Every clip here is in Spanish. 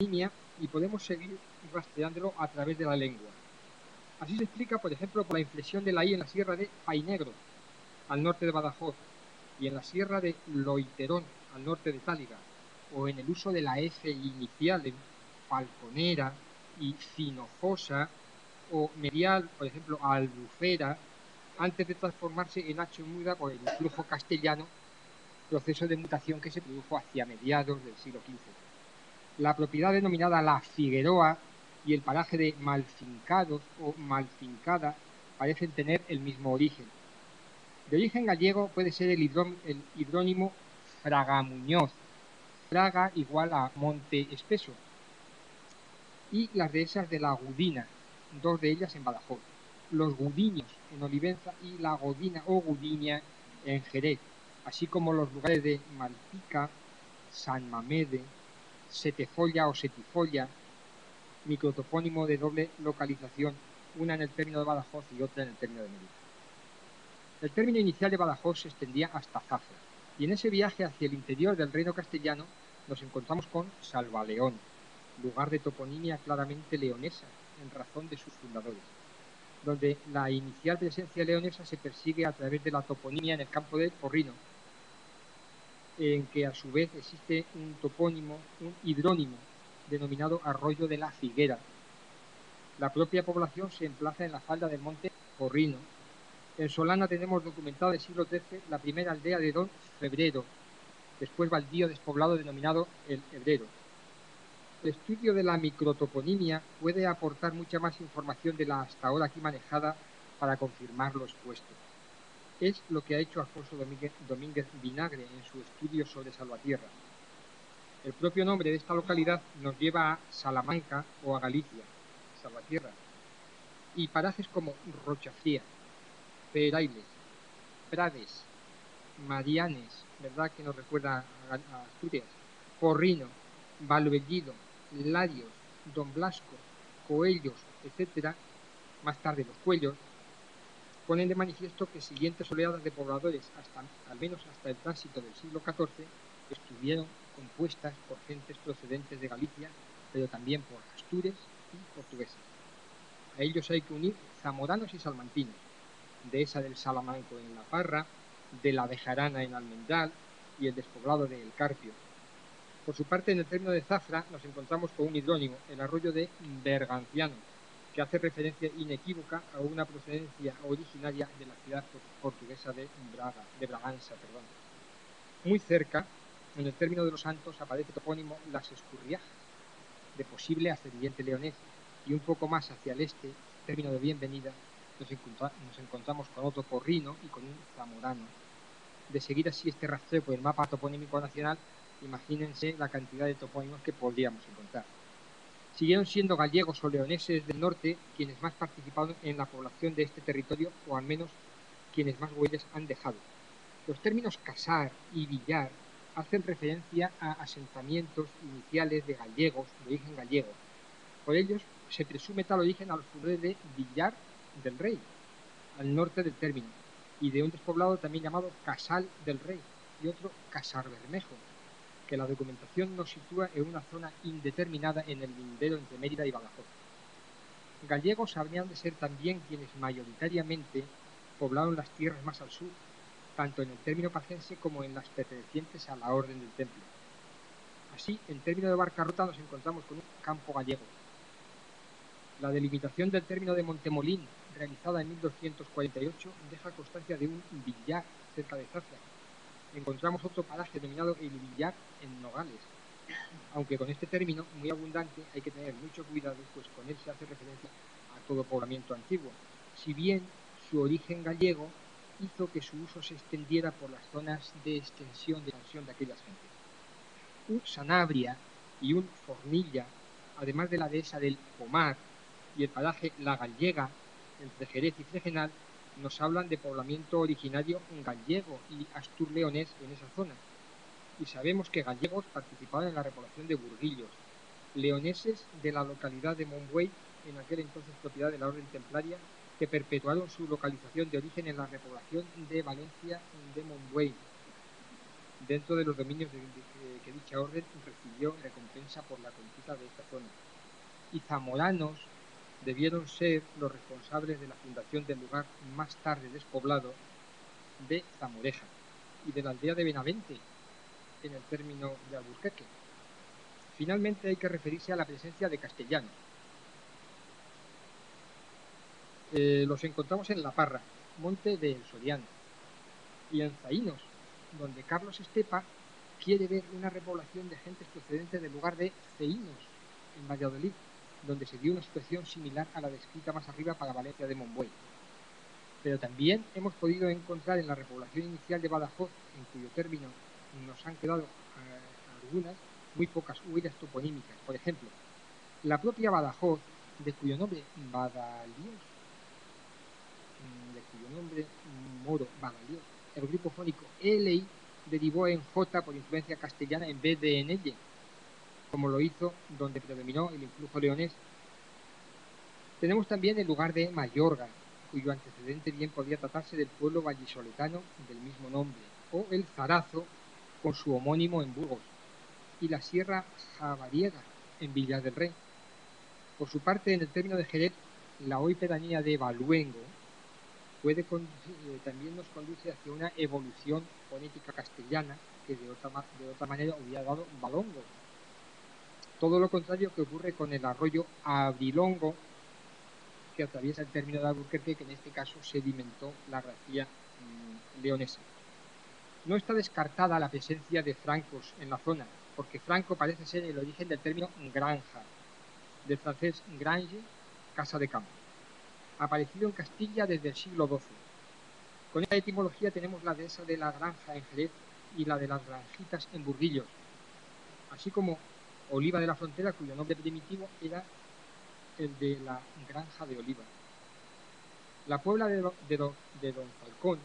y podemos seguir rastreándolo a través de la lengua. Así se explica, por ejemplo, por la inflexión de la I en la sierra de Fainegro, al norte de Badajoz, y en la sierra de Loiterón, al norte de Táliga, o en el uso de la F inicial en Falconera y Finojosa, o medial, por ejemplo, Albufera, antes de transformarse en H muda por el influjo castellano, proceso de mutación que se produjo hacia mediados del siglo XV. La propiedad denominada La Figueroa y el paraje de Malfincados o Malfincada parecen tener el mismo origen. De origen gallego puede ser el hidrónimo Fragamuñoz, Fraga igual a Monte Espeso, y las dehesas de la Gudina, dos de ellas en Badajoz, los Gudiños en Olivenza y la Godina o Gudiña en Jerez, así como los lugares de Malpica, San Mamede, Setefolla o Setifolla, microtopónimo de doble localización, una en el término de Badajoz y otra en el término de Mérida. El término inicial de Badajoz se extendía hasta Zafra, y en ese viaje hacia el interior del reino castellano nos encontramos con Salvaleón, lugar de toponimia claramente leonesa, en razón de sus fundadores, donde la inicial presencia leonesa se persigue a través de la toponimia en el campo de Porrino, en que a su vez existe un topónimo, un hidrónimo, denominado Arroyo de la Figuera. La propia población se emplaza en la falda del monte Porrino. En Solana tenemos documentada del siglo XIII la primera aldea de Don Febrero, después baldío despoblado denominado El Hebrero. El estudio de la microtoponimia puede aportar mucha más información de la hasta ahora aquí manejada para confirmar lo expuesto. Es lo que ha hecho Alfonso Domínguez Vinagre en su estudio sobre Salvatierra. El propio nombre de esta localidad nos lleva a Salamanca o a Galicia, Salvatierra, y parajes como Rochafría, Perailes, Prades, Marianes, ¿verdad? Que nos recuerda a Asturias, Porrino, Valvellido, Larios, Don Blasco, Coellos, etcétera, más tarde los Cuellos, ponen de manifiesto que siguientes oleadas de pobladores, al menos hasta el tránsito del siglo XIV, estuvieron compuestas por gentes procedentes de Galicia, pero también por astures y portugueses. A ellos hay que unir zamoranos y salmantinos, de esa del Salamanco en La Parra, de la Bejarana en Almendral y el despoblado de El Carpio. Por su parte, en el término de Zafra nos encontramos con un hidrónimo, el arroyo de Berganciano, que hace referencia inequívoca a una procedencia originaria de la ciudad portuguesa de Braganza. Muy cerca, en el término de Los Santos, aparece el topónimo Las Escurriajas, de posible ascendiente leonés, y un poco más hacia el este, término de Bienvenida, nos encontramos con otro porrino y con un zamorano. De seguir así este rastreo por el mapa toponímico nacional, imagínense la cantidad de topónimos que podríamos encontrar. Siguieron siendo gallegos o leoneses del norte quienes más participaron en la población de este territorio, o al menos quienes más huellas han dejado. Los términos casar y villar hacen referencia a asentamientos iniciales de gallegos, de origen gallego. Por ellos se presume tal origen a los fundadores de Villar del Rey, al norte del término, y de un despoblado también llamado Casal del Rey y otro Casar Bermejo, que la documentación nos sitúa en una zona indeterminada en el lindero entre Mérida y Badajoz. Gallegos habrían de ser también quienes mayoritariamente poblaron las tierras más al sur, tanto en el término pacense como en las pertenecientes a la Orden del Temple. Así, en término de Barcarrota nos encontramos con un campo gallego. La delimitación del término de Montemolín, realizada en 1248, deja constancia de un villar cerca de Zafra. Encontramos otro paraje denominado el Villar en Nogales, aunque con este término muy abundante hay que tener mucho cuidado, pues con él se hace referencia a todo poblamiento antiguo, si bien su origen gallego hizo que su uso se extendiera por las zonas de extensión de aquellas gentes. Un Sanabria y un Fornilla, además de la dehesa del Pomar y el paraje La Gallega, entre Jerez y Fregenal, nos hablan de poblamiento originario gallego y astur-leonés en esa zona. Y sabemos que gallegos participaban en la repoblación de Burguillos, leoneses de la localidad de Monbuey, en aquel entonces propiedad de la Orden Templaria, que perpetuaron su localización de origen en la repoblación de Valencia de Monbuey, dentro de los dominios que que dicha orden recibió recompensa por la conquista de esta zona. Y zamoranos debieron ser los responsables de la fundación del lugar más tarde despoblado de Zamoreja y de la aldea de Benavente, en el término de Alburquerque. Finalmente hay que referirse a la presencia de castellanos. Los encontramos en La Parra, monte del Soriano, y en Zaínos, donde Carlos Estepa quiere ver una repoblación de gentes procedentes del lugar de Ceínos, en Valladolid, donde se dio una situación similar a la descrita más arriba para Valencia de Monbuey. Pero también hemos podido encontrar en la repoblación inicial de Badajoz, en cuyo término nos han quedado algunas, muy pocas huellas toponímicas. Por ejemplo, la propia Badajoz, de cuyo nombre Badalíos, moro Badalíos, el grupo fónico LI derivó en J por influencia castellana en vez de en L, como lo hizo donde predominó el influjo leonés. Tenemos también el lugar de Mayorga, cuyo antecedente bien podría tratarse del pueblo vallisoletano del mismo nombre, o el Zarazo, con su homónimo en Burgos, y la Sierra Javariega, en Villar del Rey. Por su parte, en el término de Jerez, la hoy pedanía de Baluengo también nos conduce hacia una evolución fonética castellana que de otra manera hubiera dado Balongo. Todo lo contrario que ocurre con el arroyo Abrilongo, que atraviesa el término de Alburquerque, que en este caso sedimentó la Gracia leonesa. No está descartada la presencia de francos en la zona, porque franco parece ser el origen del término granja, del francés grange, casa de campo, aparecido en Castilla desde el siglo XII. Con esta etimología tenemos la dehesa de la granja en Jerez y la de las granjitas en Burguillos, así como Oliva de la Frontera, cuyo nombre primitivo era el de la granja de Oliva. La Puebla de Don Falcón,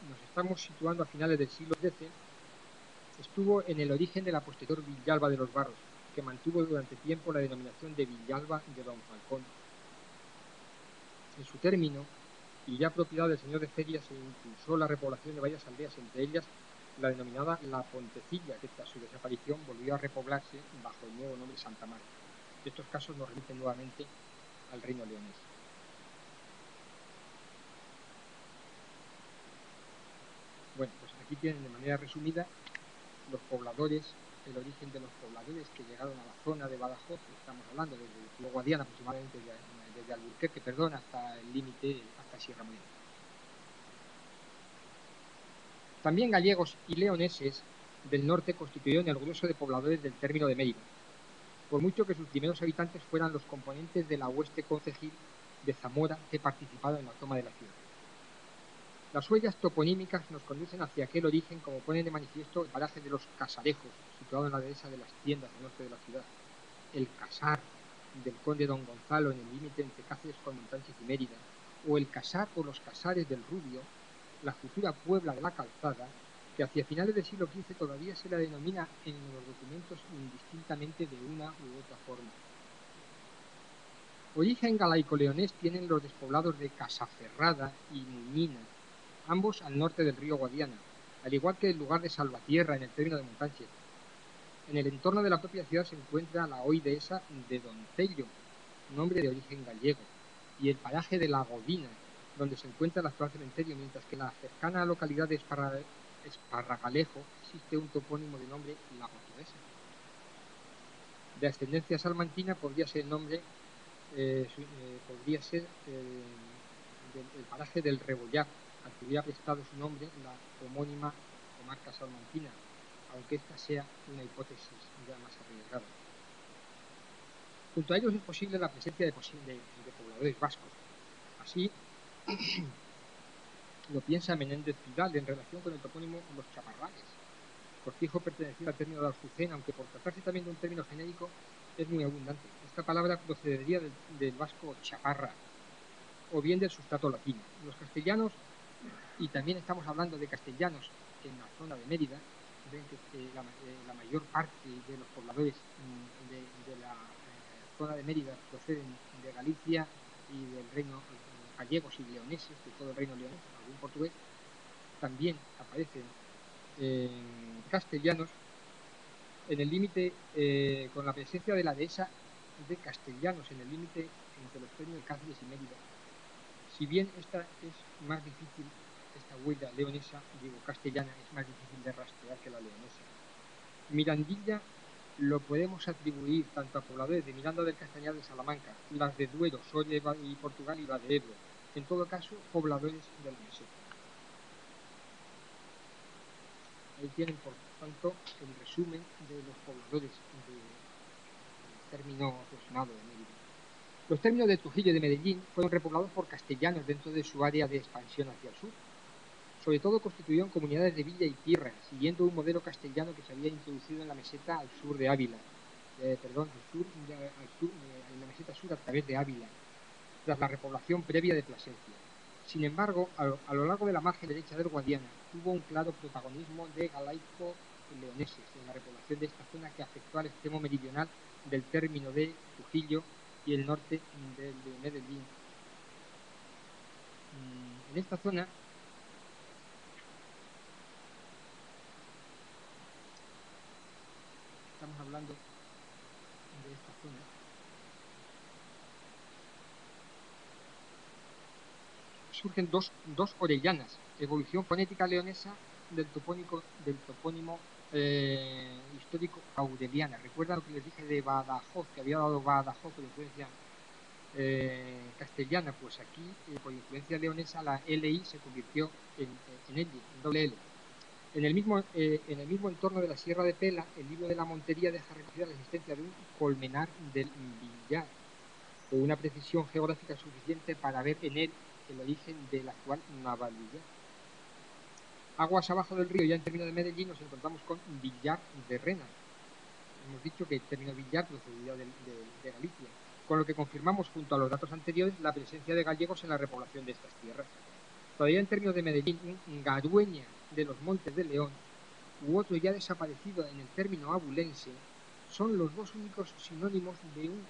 nos estamos situando a finales del siglo XIII, estuvo en el origen de la posterior Villalba de los Barros, que mantuvo durante tiempo la denominación de Villalba de Don Falcón. En su término, y ya propiedad del señor de Feria, se impulsó la repoblación de varias aldeas, entre ellas la denominada La Pontecilla, que tras su desaparición volvió a repoblarse bajo el nuevo nombre Santa Marta. Estos casos nos remiten nuevamente al reino leonés. Bueno, pues aquí tienen de manera resumida los pobladores, el origen de los pobladores que llegaron a la zona de Badajoz, estamos hablando desde el río Guadiana, aproximadamente desde Alburquerque, hasta el límite, hasta Sierra Morena. También gallegos y leoneses del norte constituyeron el grueso de pobladores del término de Mérida, por mucho que sus primeros habitantes fueran los componentes de la hueste concejil de Zamora que participaron en la toma de la ciudad. Las huellas toponímicas nos conducen hacia aquel origen, como ponen de manifiesto el paraje de los Casarejos, situado en la dehesa de las Tiendas al norte de la ciudad, el Casar del conde don Gonzalo en el límite entre Cáceres con Montánchez y Mérida, o el Casar o los Casares del Rubio, la futura Puebla de la Calzada, que hacia finales del siglo XV todavía se la denomina en los documentos indistintamente de una u otra forma. Origen galaico-leonés tienen los despoblados de Casaferrada y Muñina, ambos al norte del río Guadiana, al igual que el lugar de Salvatierra en el término de Montánchez. En el entorno de la propia ciudad se encuentra la hoy dehesa de Doncello, nombre de origen gallego, y el paraje de La Godina, donde se encuentra el actual cementerio, mientras que en la cercana localidad de Esparragalejo existe un topónimo de nombre La Portuguesa. De ascendencia salmantina podría ser el nombre, el paraje del Rebollar, al que hubiera prestado su nombre la homónima comarca salmantina, aunque esta sea una hipótesis ya más arriesgada. Junto a ellos es posible la presencia de pobladores vascos. Así lo piensa Menéndez Pidal en relación con el topónimo Los Chaparrales. Cortijo pertenecía al término de Aljucena, aunque por tratarse también de un término genérico es muy abundante. Esta palabra procedería del vasco chaparra, o bien del sustrato latino. Los castellanos, y también estamos hablando de castellanos en la zona de Mérida, ven que la mayor parte de los pobladores de la zona de Mérida proceden de Galicia y del reino gallegos y leoneses, de todo el reino leonés, algún portugués. También aparecen castellanos en el límite, con la presencia de la dehesa de Castellanos en el límite entre los términos de Cáceres y Mérida. Si bien esta es más difícil, esta huella leonesa, digo castellana, es más difícil de rastrear que la leonesa. Mirandilla lo podemos atribuir tanto a pobladores de Miranda del Castañar de Salamanca, las de Duero, Soria y Portugal y la de Ebro. En todo caso, pobladores de la meseta. Ahí tienen, por tanto, el resumen de los pobladores del término aproximado de Mérida. Los términos de Trujillo y de Medellín fueron repoblados por castellanos dentro de su área de expansión hacia el sur. Sobre todo constituyeron comunidades de villa y tierra, siguiendo un modelo castellano que se había introducido en la meseta al sur de Ávila, en la meseta sur a través de Ávila, tras la repoblación previa de Plasencia. Sin embargo, a lo largo de la margen derecha del Guadiana hubo un claro protagonismo de galaico-leoneses en la repoblación de esta zona que afectó al extremo meridional del término de Trujillo y el norte de Medellín. En esta zona estamos hablando de esta zona. Surgen dos orellanas, evolución fonética leonesa del topónimo histórico aureliana. ¿Recuerdan lo que les dije de Badajoz, que había dado Badajoz por influencia castellana? Pues aquí, por influencia leonesa, la LI se convirtió en L, en doble L. En el mismo entorno de la Sierra de Pela, el libro de la Montería deja recogida la existencia de un colmenar del Villar, con una precisión geográfica suficiente para ver en él el origen del actual Navalvillar. Aguas abajo del río, ya en término de Medellín, nos encontramos con Villar de Rena. Hemos dicho que el término Villar procedía de Galicia, con lo que confirmamos, junto a los datos anteriores, la presencia de gallegos en la repoblación de estas tierras. Todavía en términos de Medellín, un Garueña de los Montes de León u otro ya desaparecido en el término abulense son los dos únicos sinónimos de un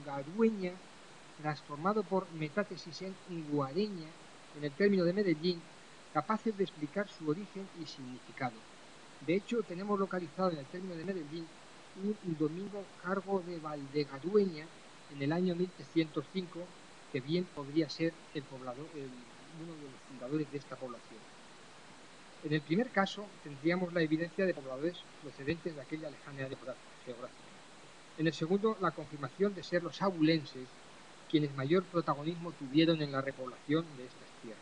Garueña transformado por metátesis en guareña en el término de Medellín, capaces de explicar su origen y significado. De hecho, tenemos localizado en el término de Medellín un domingo cargo de Valdegarueña en el año 1305, que bien podría ser uno de los fundadores de esta población. En el primer caso, tendríamos la evidencia de pobladores procedentes de aquella lejanía geográfica. En el segundo, la confirmación de ser los abulenses quienes mayor protagonismo tuvieron en la repoblación de estas tierras.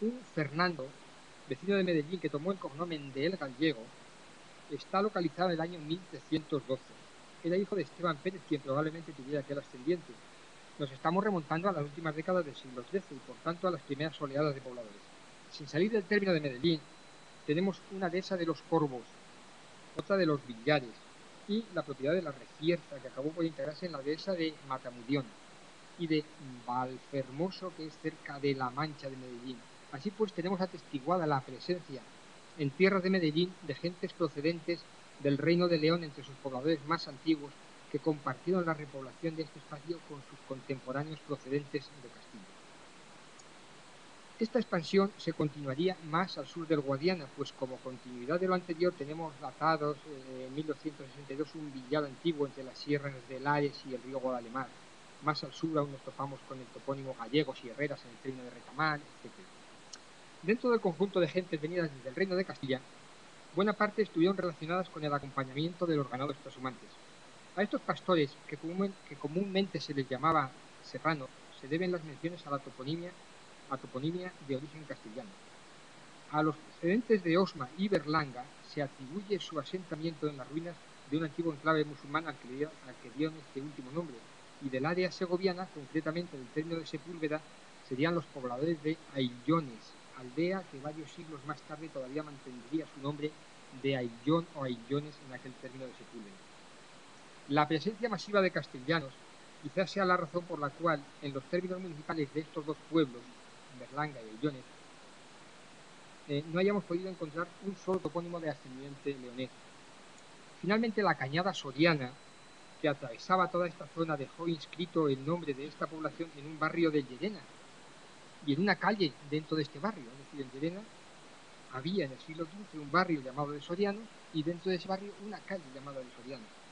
Un Fernando, vecino de Medellín, que tomó el cognomen de El Gallego, está localizado en el año 1312. Era hijo de Esteban Pérez, quien probablemente tuviera aquel ascendiente. Nos estamos remontando a las últimas décadas del siglo XIII y, por tanto, a las primeras oleadas de pobladores. Sin salir del término de Medellín, tenemos una dehesa de los Corvos, otra de los Villares y la propiedad de la Recierza, que acabó por integrarse en la dehesa de Matamudión, y de Valfermoso, que es cerca de La Mancha de Medellín. Así pues, tenemos atestiguada la presencia en tierras de Medellín de gentes procedentes del Reino de León entre sus pobladores más antiguos, que compartieron la repoblación de este espacio con sus contemporáneos procedentes de Castilla. Esta expansión se continuaría más al sur del Guadiana, pues como continuidad de lo anterior tenemos datados en 1262 un villar antiguo entre las sierras de Lares y el río Guadalemar. Más al sur aún nos topamos con el topónimo gallegos y herreras en el término de Retamar, etc. Dentro del conjunto de gentes venidas desde el Reino de Castilla, buena parte estuvieron relacionadas con el acompañamiento de los ganados trashumantes. A estos pastores, que comúnmente se les llamaba serranos, se deben las menciones a la toponimia de origen castellano. A los procedentes de Osma y Berlanga se atribuye su asentamiento en las ruinas de un antiguo enclave musulmán al que dieron este último nombre, y del área segoviana, concretamente del término de Sepúlveda, serían los pobladores de Aillones, aldea que varios siglos más tarde todavía mantendría su nombre de Aillón o Aillones en aquel término de Sepúlveda. La presencia masiva de castellanos quizás sea la razón por la cual en los términos municipales de estos dos pueblos, Berlanga y Aillones, no hayamos podido encontrar un solo topónimo de ascendiente leonés. Finalmente, la cañada soriana, que atravesaba toda esta zona, dejó inscrito el nombre de esta población en un barrio de Llerena y en una calle dentro de este barrio. Es decir, en Llerena había en el siglo XV un barrio llamado de Sorianos y dentro de ese barrio una calle llamada de Sorianos.